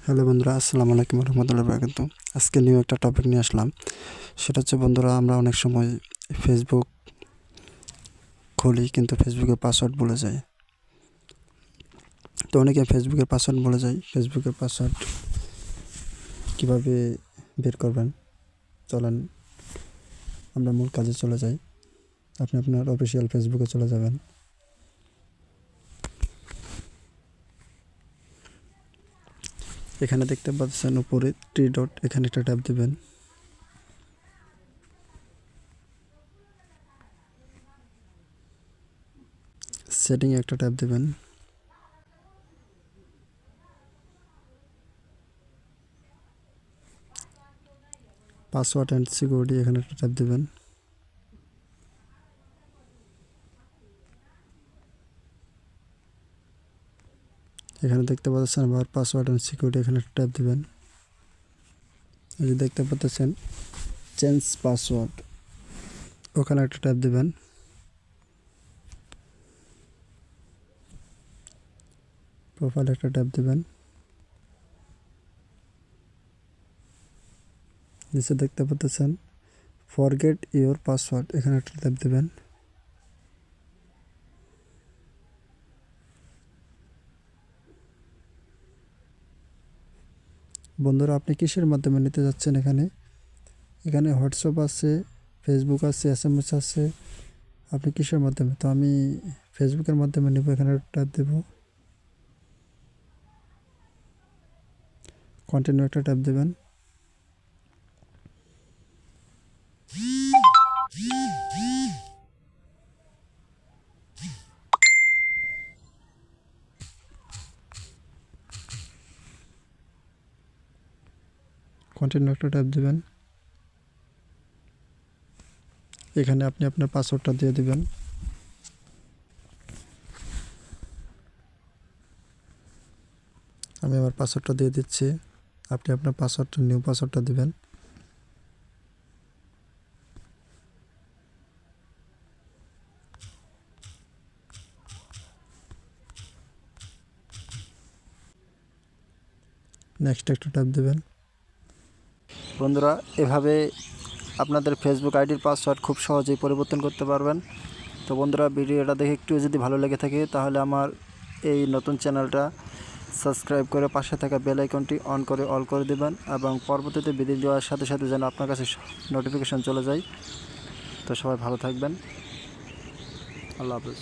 Hello বন্ধুরা, আসসালামু আলাইকুম রহমতুল্লাহি ওয়া বারাকাতুহু। আজকে নিউ একটা টপিক নিয়ে আসলাম। সেটা হচ্ছে বন্ধুরা, আমরা অনেক সময় ফেসবুক খুলি কিন্তু ফেসবুকের পাসওয়ার্ড ভুলে যাই। তো অনেকে ফেসবুকের পাসওয়ার্ড ভুলে যায়। ফেসবুকের পাসওয়ার্ড কীভাবে বের করবেন, চলেন আমরা মূল কাজে চলে যাই। আপনি আপনার অফিসিয়াল ফেসবুকে চলে যাবেন। এখানে দেখতে পাচ্ছেন উপরে 3 ডট, এখানে একটা ট্যাপ দিবেন। সেটিং একটা ট্যাপ দিবেন। পাসওয়ার্ড অ্যান্ড সিকিউরিটি, এখানে একটা ট্যাপ দিবেন। এখানে দেখতে পাচ্ছেন আবার পাসওয়ার্ড অ্যান্ড সিকিউরিটি, এখানে একটা ট্যাপ দিবেন। এই যে দেখতে পাচ্ছেন চেঞ্জ পাসওয়ার্ড, ওখানে একটা ট্যাপ দিবেন। প্রোফাইল একটা ট্যাপ দিবেন। নিচে দেখতে পাচ্ছেন ফরগেট ইওর পাসওয়ার্ড, এখানে একটা ট্যাপ দিবেন। বন্ধুরা, আপনি কিসের মাধ্যমে নিতে যাচ্ছেন? এখানে হোয়াটসঅ্যাপ আছে, ফেসবুক আছে, SMS আছে। আপনি কিসের মাধ্যমে? তো আমি ফেসবুকের মাধ্যমে নেব। এখানে একটা ট্যাপ দেব। কন্টিনিউ একটা ট্যাপ দেবেন। কন্টিনিউ একটা ট্যাপ দেবেন। এখানে আপনি আপনার পাসওয়ার্ডটা দিয়ে দিবেন। আমি আমার পাসওয়ার্ডটা দিয়ে দিচ্ছি। আপনি আপনার পাসওয়ার্ডটা, নিউ পাসওয়ার্ডটা দিবেন। নেক্সট একটা ট্যাপ দেবেন। বন্ধুরা, এভাবে আপনাদের ফেসবুক আইডির পাসওয়ার্ড খুব সহজেই পরিবর্তন করতে পারবেন। তো বন্ধুরা, ভিডিওটা দেখে একটু যদি ভালো লেগে থাকে তাহলে আমার এই নতুন চ্যানেলটা সাবস্ক্রাইব করে পাশে থাকা বেল আইকনটি অন করে অল করে দেবেন, এবং পরবর্তীতে ভিডিও দেওয়ার সাথে সাথে যেন আপনার কাছে নোটিফিকেশন চলে যায়। তো সবাই ভালো থাকবেন। আল্লাহ হাফেজ।